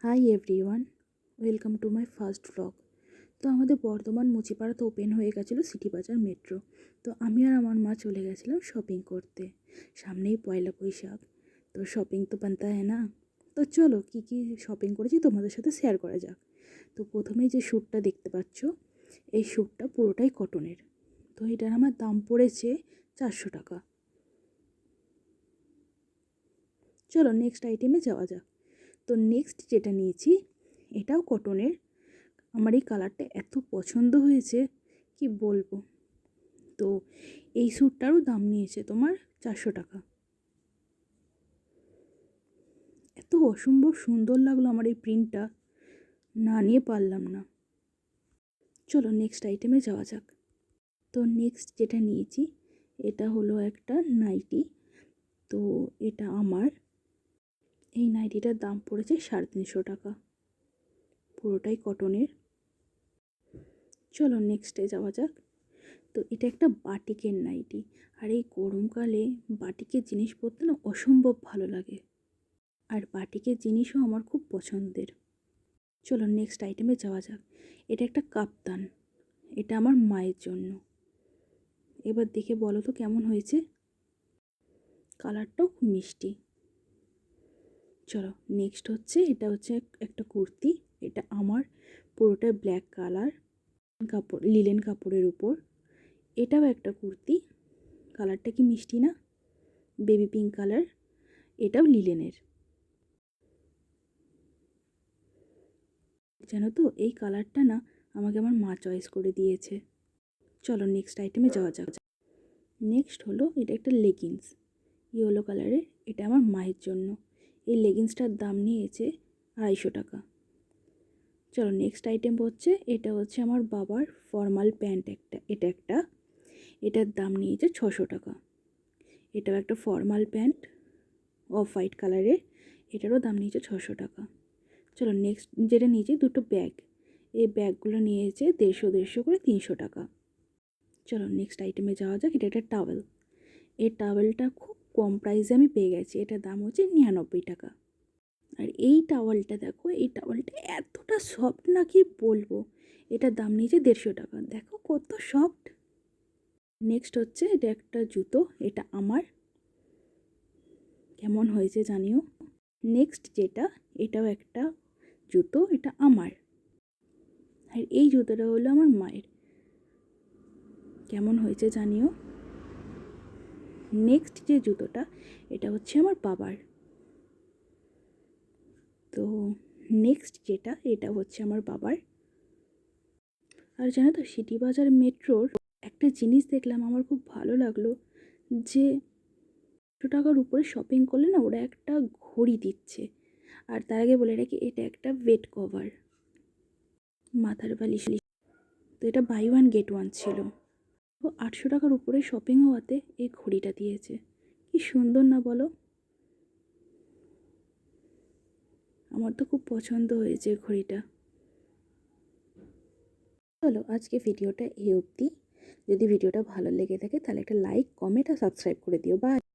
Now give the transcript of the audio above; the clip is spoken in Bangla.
Hi everyone, welcome to my first vlog. তো আমাদের বর্ধমান মুচিপাড়াতে ওপেন হয়ে গেছিলো সিটি বাজার মেট্রো। তো আমি আর আমার মা চলে গেছিলাম শপিং করতে। সামনেই পয়লা বৈশাখ, তো শপিং তো বানতা হ্যায় না। তো চলো কী কী শপিং করেছি তোমাদের সাথে শেয়ার করা যাক। তো প্রথমেই যে স্যুটটা দেখতে পাচ্ছ, এই স্যুটটা পুরোটাই কটনের। তো এটার আমার দাম পড়েছে 400 টাকা। চলো নেক্সট আইটেমে যাওয়া যাক। তো নেক্সট যেটা নিয়েছি, এটাও কটনের। আমার এই কালারটা এত পছন্দ হয়েছে কি বলবো। তো এই স্যুটটারও দাম নিয়েছে তোমার 400 টাকা। এত অসম্ভব সুন্দর লাগলো আমার এই প্রিন্টটা, না নিয়ে পারলাম না। চলো নেক্সট আইটেমে যাওয়া যাক। তো নেক্সট যেটা নিয়েছি, এটা হলো একটা নাইটি। তো এটা আমার, এই নাইটিটার দাম পড়েছে 350 টাকা, পুরোটাই কটনের। চলো নেক্সটে যাওয়া যাক। তো এটা একটা বাটিকের নাইটি, আর এই গরমকালে বাটিকের জিনিস পরতে না অসম্ভব ভালো লাগে, আর বাটিকের জিনিসও আমার খুব পছন্দের। চলো নেক্সট আইটেমে যাওয়া যাক। এটা একটা কাপ্তান, এটা আমার মায়ের জন্য। এবার দেখে বলো তো কেমন হয়েছে, কালারটাও খুব মিষ্টি। চলো নেক্সট হচ্ছে, এটা হচ্ছে একটা কুর্তি। এটা আমার, পুরোটা ব্ল্যাক কালার, কাপড় লিলেন কাপড়ের উপর। এটাও একটা কুর্তি, কালারটা কি মিষ্টি না, বেবি পিঙ্ক কালার। এটাও লিলেনের। জানো তো এই কালারটা না আমাকে আমার মা চয়েস করে দিয়েছে। চলো নেক্সট আইটেমে যাওয়া যাক। নেক্সট হলো, এটা একটা লেগিংস ইয়েলো কালারের। এটা আমার মায়ের জন্য। এই লেগিংসটার দাম নিয়েছে 250 টাকা। চলো নেক্সট আইটেম হচ্ছে, এটা হচ্ছে আমার বাবার ফর্মাল প্যান্ট একটা। এটার দাম নিয়েছে 600 টাকা। এটাও একটা ফর্মাল প্যান্ট, অফ হোয়াইট কালারের। এটারও দাম নিয়েছে 600 টাকা। চলো নেক্সট যেটা নিয়েছি, দুটো ব্যাগ। এই ব্যাগগুলো নিয়েছে 150 করে 300 টাকা। চলো নেক্সট আইটেমে যাওয়া যাক। এটা একটা টাওয়েল। এই টাওয়েলটা খুব কম প্রাইসে আমি পেয়ে গেছি, এটার দাম হচ্ছে 99 টাকা। আর এই টাওয়েলটা দেখো, এই টাওয়েলটা এতটা সফট না কি বলবো। এটার দাম নিয়েছে 150 টাকা। দেখো কত সফট। নেক্সট হচ্ছে, এটা একটা জুতো। এটা আমার, কেমন হয়েছে জানিও। নেক্সট যেটা, এটাও একটা জুতো, এটা আমার। আর এই জুতোটা হলো আমার মায়ের, কেমন হয়েছে জানিও। নেক্সট যে জুতোটা, এটা হচ্ছে আমার বাবার। তো নেক্সট যেটা, এটা হচ্ছে আমার বাবার। আর জানো তো সিটি বাজার মেট্রোর একটা জিনিস দেখলাম, আমার খুব ভালো লাগলো, যে 200 টাকার উপরে শপিং করলে না ওরা একটা ঘড়ি দিচ্ছে। আর তার আগে বলে রাখি, এটা একটা বেড কভার, মাথার বালিশ। তো এটা বাই ওয়ান গেট ওয়ান ছিল। তো 800 টাকার উপরে শপিং হওয়াতে এই ঘড়িটা দিয়েছে। কি সুন্দর না বলো, আমার তো খুব পছন্দ হয়েছে ঘড়িটা। চলো আজকে ভিডিওটা এই অবধি। যদি ভিডিওটা ভালো লেগে থাকে তাহলে একটা লাইক, কমেন্ট আর সাবস্ক্রাইব করে দিও। বাই।